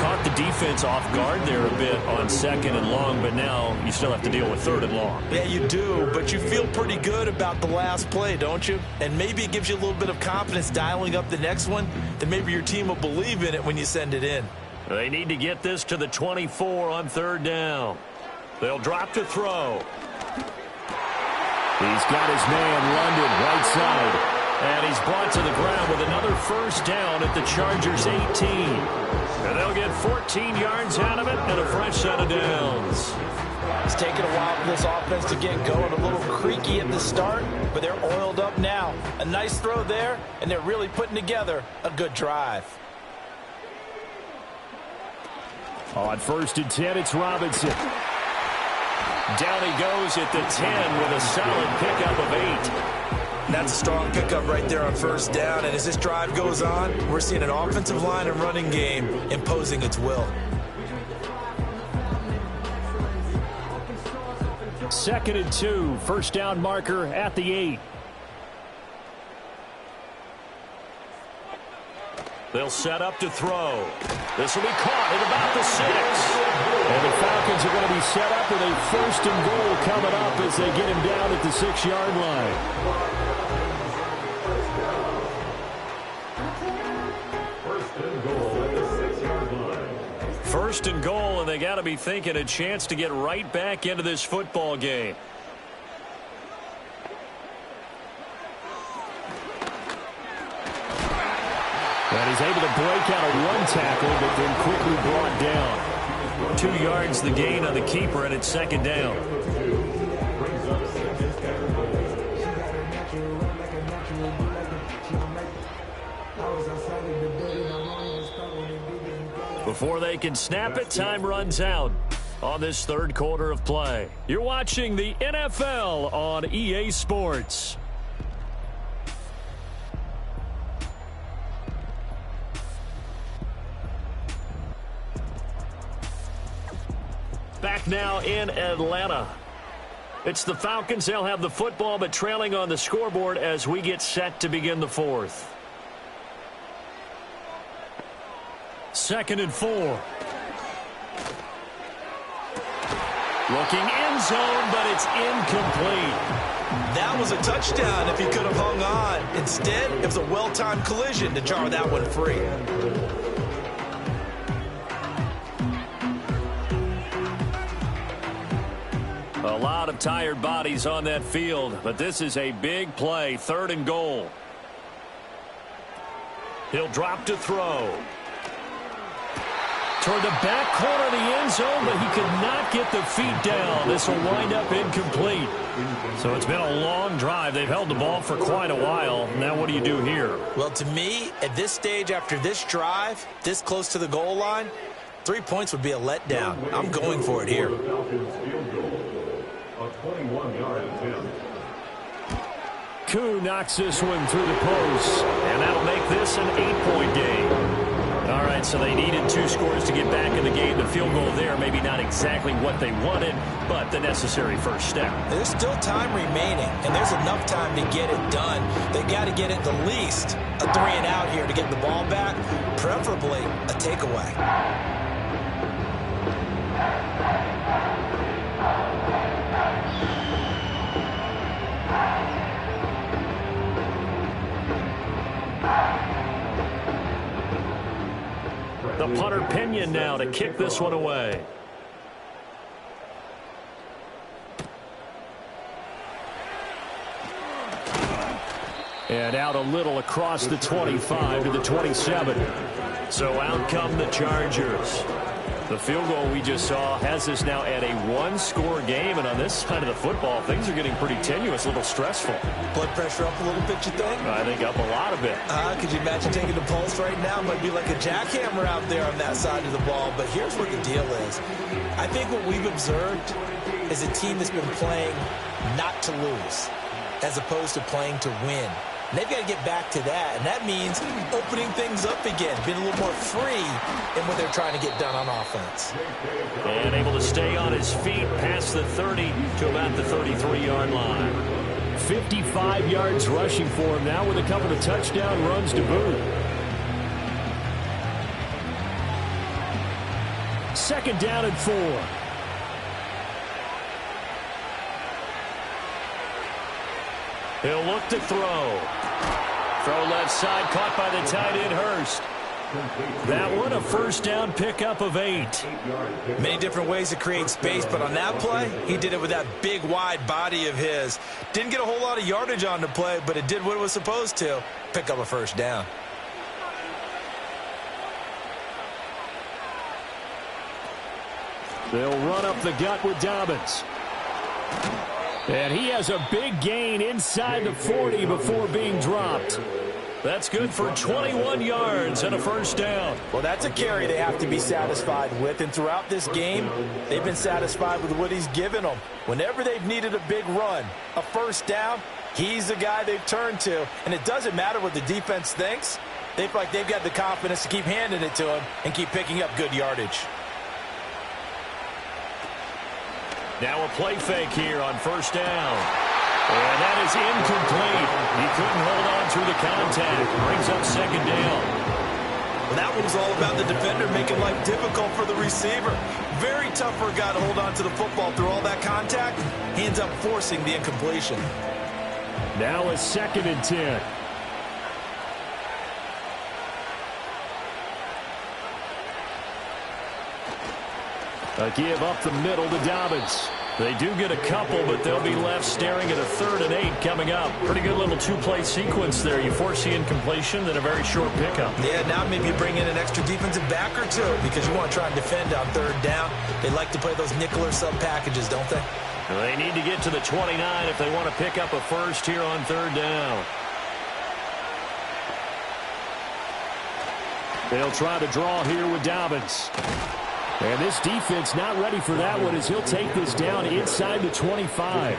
Caught the defense off guard there a bit on 2nd and long, but now you still have to deal with 3rd and long. Yeah, you do, but you feel pretty good about the last play, don't you? And maybe it gives you a little bit of confidence dialing up the next one, that maybe your team will believe in it when you send it in. They need to get this to the 24 on third down. They'll drop to throw. He's got his man, London, right side. And he's brought to the ground with another first down at the Chargers' 18. And they'll get 14 yards out of it and a fresh set of downs. It's taken a while for this offense to get going. A little creaky at the start, but they're oiled up now. A nice throw there, and they're really putting together a good drive. On 1st and 10, it's Robinson. Down he goes at the 10 with a solid pickup of 8. That's a strong pickup right there on first down. And as this drive goes on, we're seeing an offensive line and running game imposing its will. 2nd and 2, first down marker at the 8. They'll set up to throw. This will be caught at about the 6. And the Falcons are going to be set up with a 1st and goal coming up as they get him down at the 6-yard line. First and goal, and they got to be thinking a chance to get right back into this football game. And he's able to break out a one tackle, but then quickly brought down. 2 yards the gain on the keeper, and it's 2nd down. Before they can snap it, time runs out on this 3rd quarter of play. You're watching the NFL on EA Sports. Back now in Atlanta. It's the Falcons. They'll have the football, but trailing on the scoreboard as we get set to begin the 4th. 2nd and 4. Looking end zone, but it's incomplete. That was a touchdown if he could have hung on. Instead, it was a well-timed collision to jar that one free. A lot of tired bodies on that field, but this is a big play. 3rd and goal. He'll drop to throw. Toward the back corner of the end zone, but he could not get the feet down. This will wind up incomplete. So it's been a long drive. They've held the ball for quite a while. Now what do you do here? Well, to me, at this stage after this drive, this close to the goal line, 3 points would be a letdown. I'm going for it here. Koo knocks this one through the post. And that'll make this an 8-point game. All right, so they needed 2 scores to get back in the game. The field goal there, maybe not exactly what they wanted, but the necessary first step. There's still time remaining, and there's enough time to get it done. They got to get at the least a 3 and out here to get the ball back, preferably a takeaway. The punter Pinion now to kick this one away. And out a little across the 25 to the 27. So out come the Chargers. The field goal we just saw has us now at a 1-score game, and on this side of the football, things are getting pretty tenuous, a little stressful. Blood pressure up a little bit, you think? I think up a lot of it. Could you imagine taking the pulse right now? Might be like a jackhammer out there on that side of the ball, but here's what the deal is. I think what we've observed is a team that's been playing not to lose, as opposed to playing to win. And they've got to get back to that, and that means opening things up again, being a little more free in what they're trying to get done on offense. And able to stay on his feet past the 30 to about the 33-yard line. 55 yards rushing for him now with a couple of touchdown runs to boot. 2nd down and 4. He'll look to throw. Throw left side, caught by the tight end Hurst. That one a first down pickup of 8. Many different ways to create space, but on that play, he did it with that big, wide body of his. Didn't get a whole lot of yardage on the play, but it did what it was supposed to, pick up a first down. They'll run up the gut with Dobbins. And he has a big gain inside the 40 before being dropped. That's good for 21 yards and a first down. Well, that's a carry they have to be satisfied with, and throughout this game, they've been satisfied with what he's given them. Whenever they've needed a big run, a first down, he's the guy they've turned to, and it doesn't matter what the defense thinks. They feel like they've got the confidence to keep handing it to him and keep picking up good yardage. Now a play fake here on first down. And that is incomplete. He couldn't hold on through the contact. Brings up second down. Well, that one was all about the defender making life difficult for the receiver. Very tough for a guy to hold on to the football through all that contact. He ends up forcing the incompletion. Now a 2nd and 10. A give up the middle to Dobbins. They do get a couple, but they'll be left staring at a 3rd and 8 coming up. Pretty good little 2-play sequence there. You force the incompletion, then a very short pickup. Yeah, now maybe bring in an extra defensive back or two because you want to try and defend on 3rd down. They like to play those nickel or sub packages, don't they? They need to get to the 29 if they want to pick up a first here on 3rd down. They'll try to draw here with Dobbins. And this defense not ready for that one as he'll take this down inside the 25.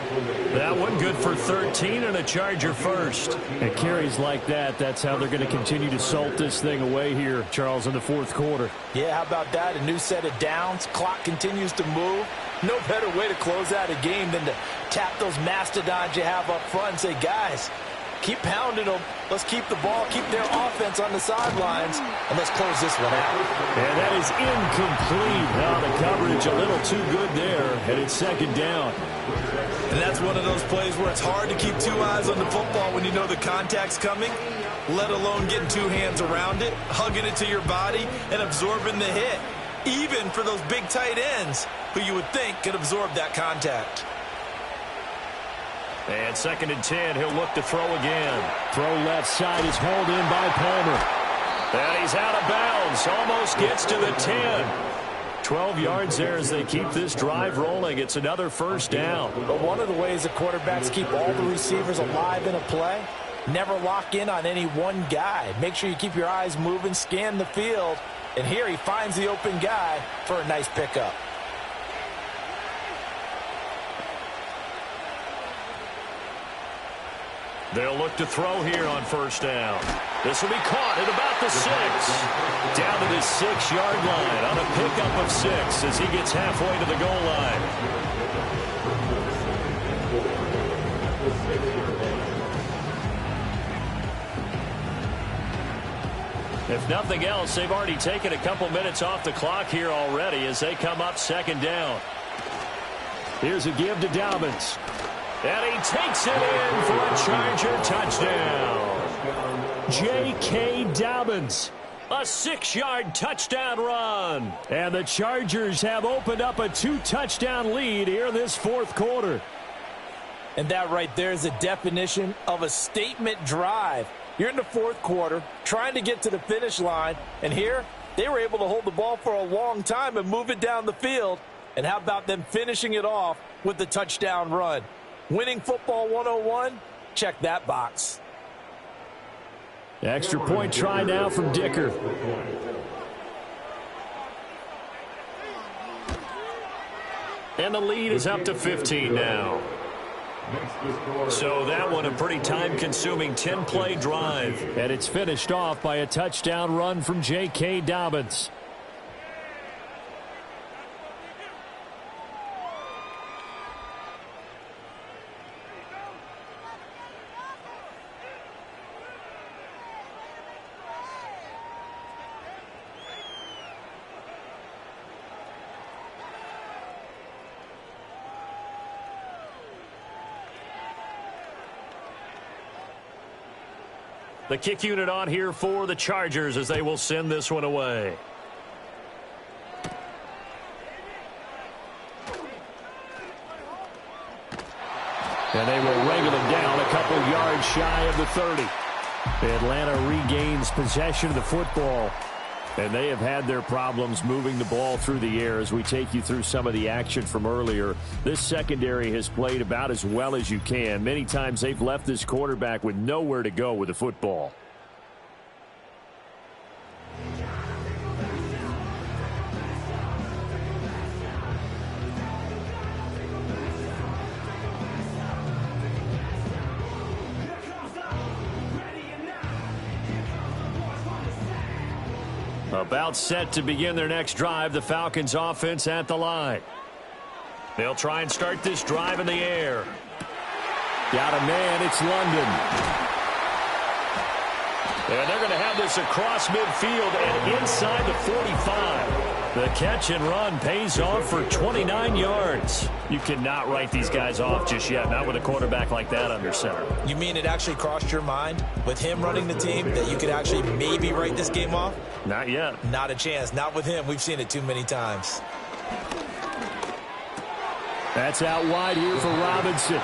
That one good for 13 and a Charger first. And carries like that, that's how they're going to continue to salt this thing away here, Charles, in the 4th quarter. Yeah, how about that? A new set of downs. Clock continues to move. No better way to close out a game than to tap those mastodons you have up front and say, guys, keep pounding them. Let's keep the ball, keep their offense on the sidelines, and let's close this one out. And that is incomplete. Now the coverage a little too good there, and it's 2nd down. And that's one of those plays where it's hard to keep 2 eyes on the football when you know the contact's coming, let alone getting 2 hands around it, hugging it to your body, and absorbing the hit, even for those big tight ends who you would think could absorb that contact. And 2nd and 10, he'll look to throw again. Throw left side is hauled in by Palmer. And he's out of bounds, almost gets to the 10. 12 yards there as they keep this drive rolling. It's another first down. But one of the ways the quarterbacks keep all the receivers alive in a play, never lock in on any one guy. Make sure you keep your eyes moving, scan the field. And here he finds the open guy for a nice pickup. They'll look to throw here on first down. This will be caught at about the 6. Down to the 6-yard line on a pickup of 6 as he gets halfway to the goal line. If nothing else, they've already taken a couple minutes off the clock here already as they come up 2nd down. Here's a give to Dobbins. And he takes it in for a Charger touchdown. J.K. Dobbins. A 6-yard touchdown run. And the Chargers have opened up a 2-touchdown lead here in this 4th quarter. And that right there is a definition of a statement drive. You're in the 4th quarter, trying to get to the finish line, and here they were able to hold the ball for a long time and move it down the field. And how about them finishing it off with the touchdown run? Winning football 101, check that box. Extra point try now from Dicker. And the lead is up to 15 now. So that one a pretty time-consuming 10-play drive. And it's finished off by a touchdown run from J.K. Dobbins. The kick unit on here for the Chargers as they will send this one away. And they will wrangle him down a couple yards shy of the 30. Atlanta regains possession of the football. And they have had their problems moving the ball through the air as we take you through some of the action from earlier. This secondary has played about as well as you can. Many times they've left this quarterback with nowhere to go with the football. About set to begin their next drive, the Falcons offense at the line. They'll try and start this drive in the air. Got a man, it's London. And they're going to have this across midfield and inside the 45. The catch and run pays off for 29 yards. You cannot write these guys off just yet, not with a quarterback like that under center. You mean it actually crossed your mind with him running the team that you could actually maybe write this game off? Not yet. Not a chance. Not with him. We've seen it too many times. That's out wide here for Robinson.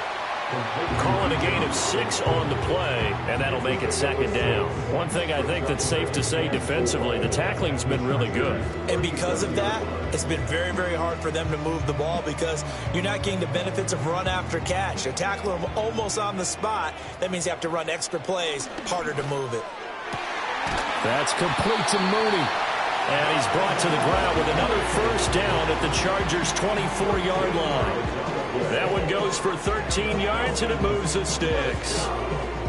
Calling a gain of 6 on the play, and that'll make it second down. One thing I think that's safe to say defensively, the tackling's been really good. And because of that, it's been very, very hard for them to move the ball because you're not getting the benefits of run after catch. You're tackling them almost on the spot. That means you have to run extra plays, harder to move it. That's complete to Mooney. And he's brought to the ground with another first down at the Chargers' 24-yard line. That one goes for 13 yards, and it moves the sticks.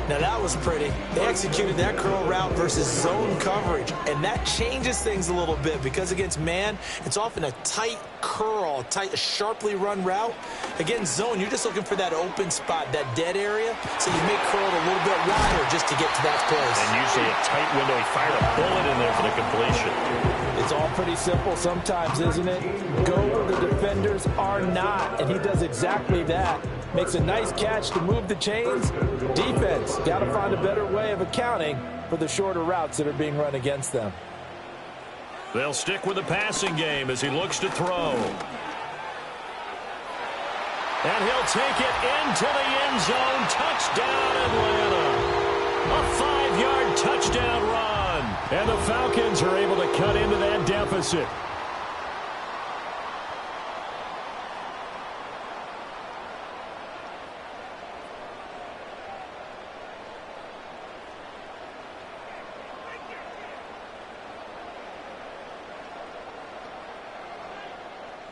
Now, that was pretty. They executed that curl route versus zone coverage, and that changes things a little bit because against man, it's often a tight curl, tight, sharply run route. Against zone, you're just looking for that open spot, that dead area, so you make curl a little bit wider just to get to that place. And usually a tight window. He fired a bullet in there for the completion. It's all pretty simple sometimes, isn't it? Go where the defenders are not, and he does exactly that. Makes a nice catch to move the chains. Defense, got to find a better way of accounting for the shorter routes that are being run against them. They'll stick with the passing game as he looks to throw. And he'll take it into the end zone. Touchdown, Atlanta. A 5-yard touchdown run. And the Falcons are able to cut into that deficit.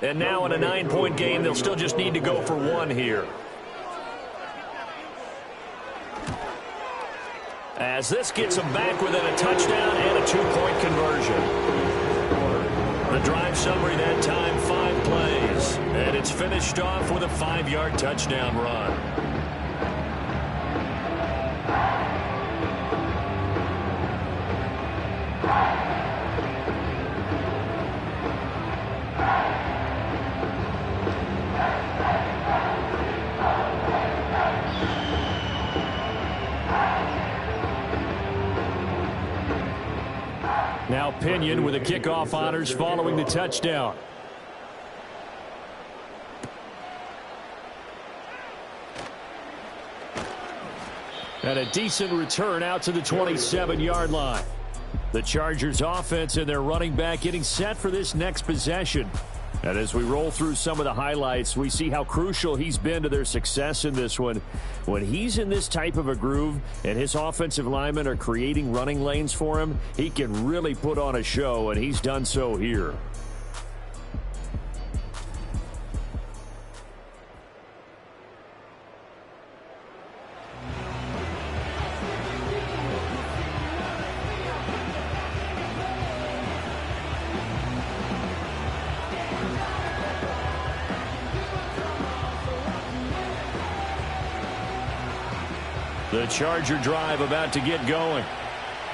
And now in a 9-point game, they'll still just need to go for 1 here. As this gets them back within a touchdown and a 2-point conversion. The drive summary that time, 5 plays. And it's finished off with a 5-yard touchdown run. Now Pinion with the kickoff honors following the touchdown. And a decent return out to the 27-yard line. The Chargers offense and their running back getting set for this next possession. And as we roll through some of the highlights, we see how crucial he's been to their success in this one. When he's in this type of a groove and his offensive linemen are creating running lanes for him, he can really put on a show, and he's done so here. The Charger drive about to get going.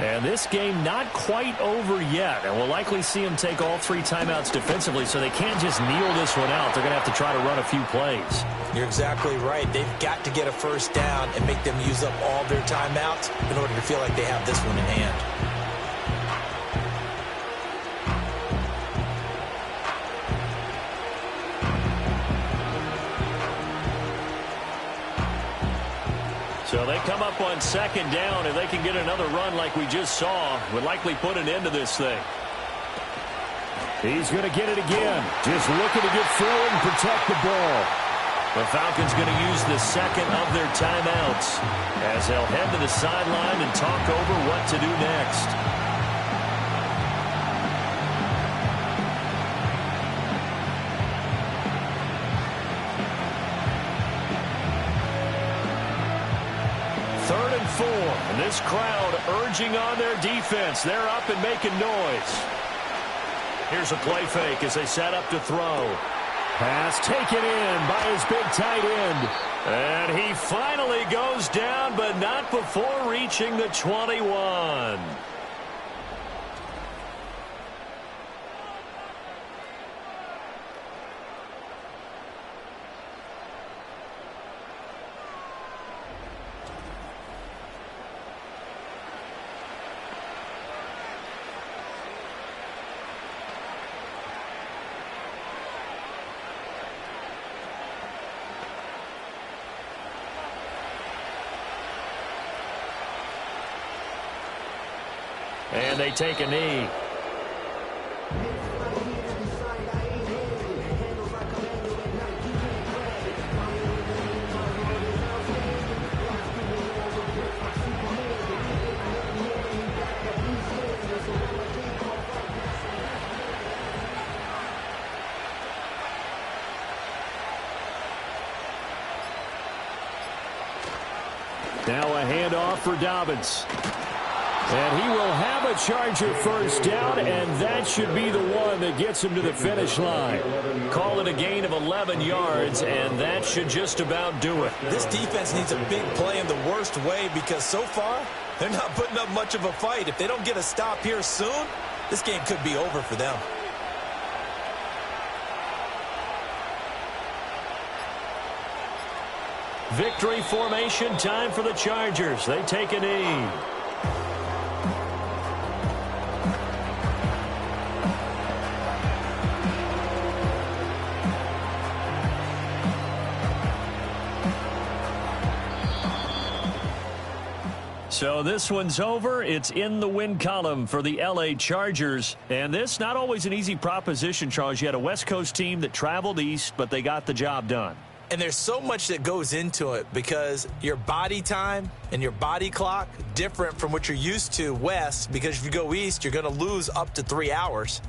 And this game not quite over yet. And we'll likely see them take all 3 timeouts defensively, so they can't just kneel this one out. They're going to have to try to run a few plays. You're exactly right. They've got to get a first down and make them use up all their timeouts in order to feel like they have this one in hand. So they come up on second down. If they can get another run like we just saw, would likely put an end to this thing. He's going to get it again. Just looking to get forward and protect the ball. The Falcons going to use the second of their timeouts as they'll head to the sideline and talk over what to do next. Third and 4, and this crowd urging on their defense. They're up and making noise. Here's a play fake as they set up to throw. Pass taken in by his big tight end. And he finally goes down, but not before reaching the 21. And they take a knee. Now a handoff for Dobbins. And he will have a Charger first down, and that should be the one that gets him to the finish line. Call it a gain of 11 yards, and that should just about do it. This defense needs a big play in the worst way because so far, they're not putting up much of a fight. If they don't get a stop here soon, this game could be over for them. Victory formation time for the Chargers. They take a knee. So this one's over. It's in the win column for the L.A. Chargers. And this, not always an easy proposition, Charles. You had a West Coast team that traveled east, but they got the job done. And there's so much that goes into it because your body time and your body clock different from what you're used to west, because if you go east, you're going to lose up to 3 hours,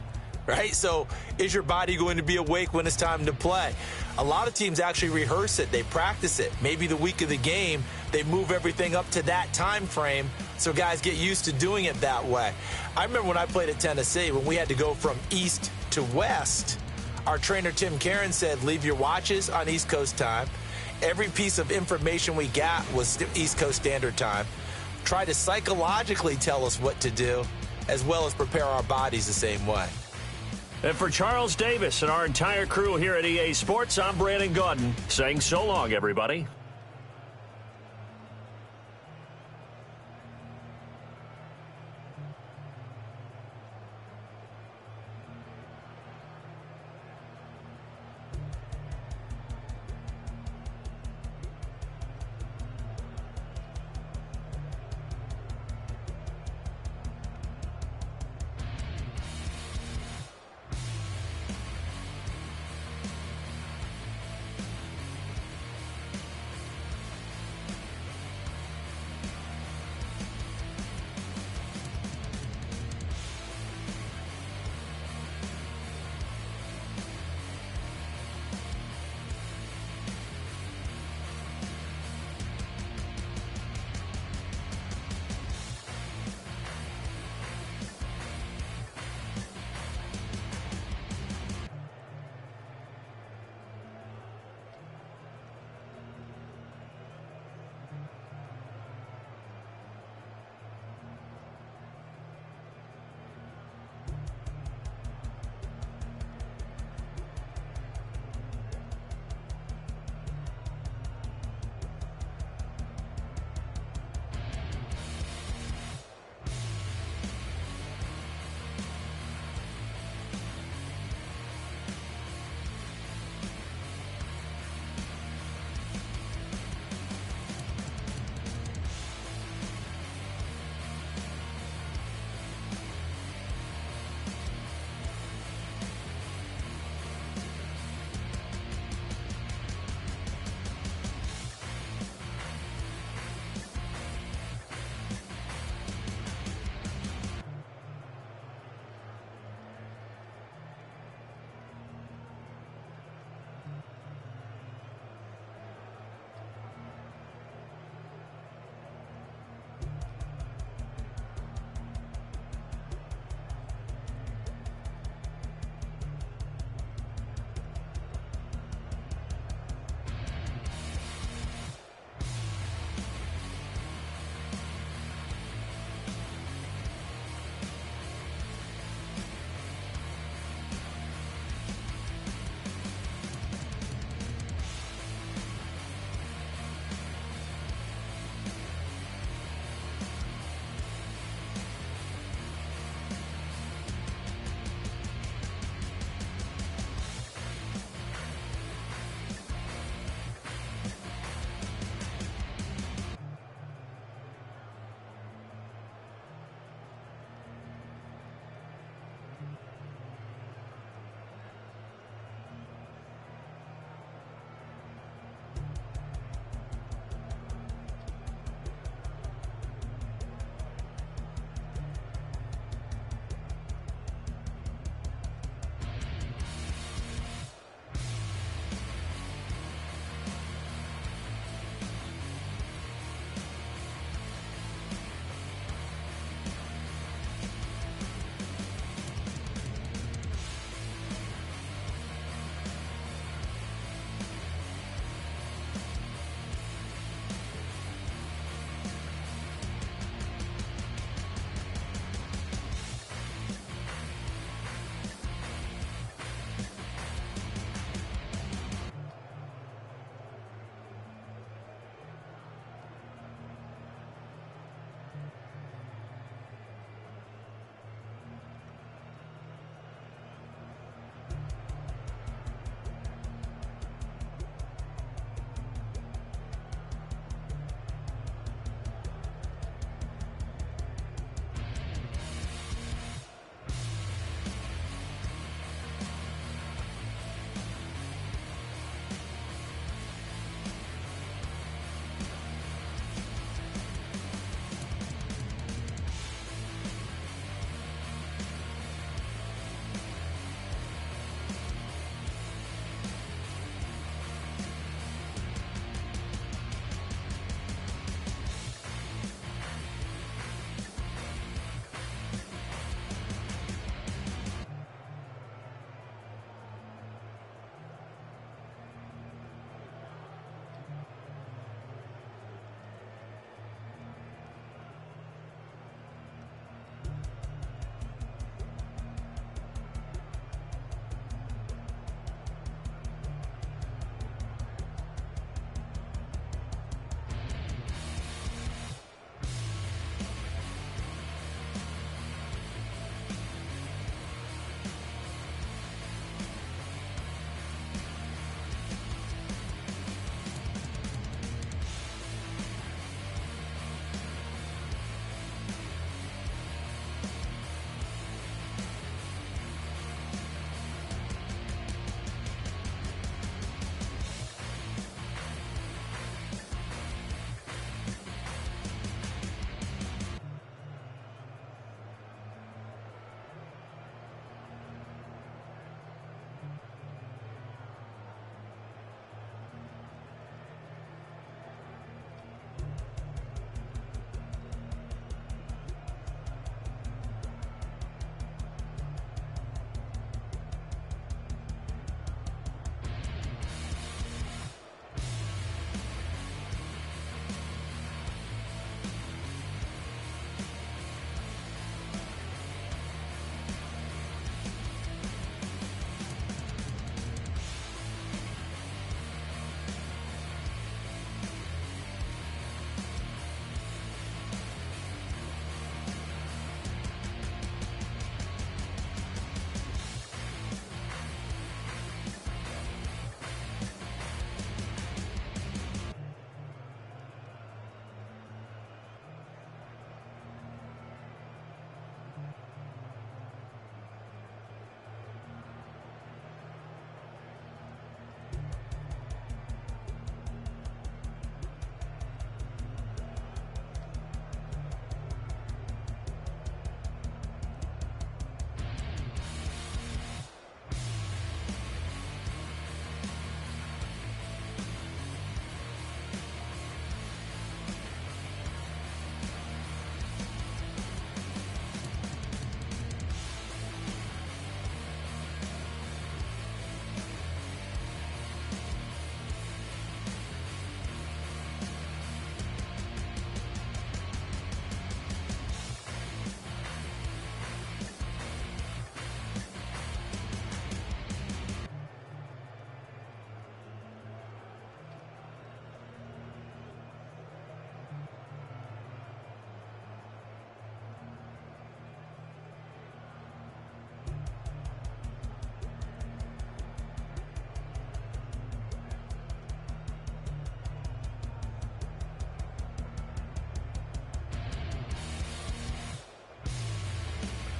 right? So is your body going to be awake when it's time to play? A lot of teams actually rehearse it. They practice it. Maybe the week of the game, they move everything up to that time frame so guys get used to doing it that way. I remember when I played at Tennessee, when we had to go from east to west, our trainer, Tim Karen, said, leave your watches on East Coast time. Every piece of information we got was East Coast Standard Time. Try to psychologically tell us what to do, as well as prepare our bodies the same way. And for Charles Davis and our entire crew here at EA Sports, I'm Brandon Gaudin saying so long, everybody.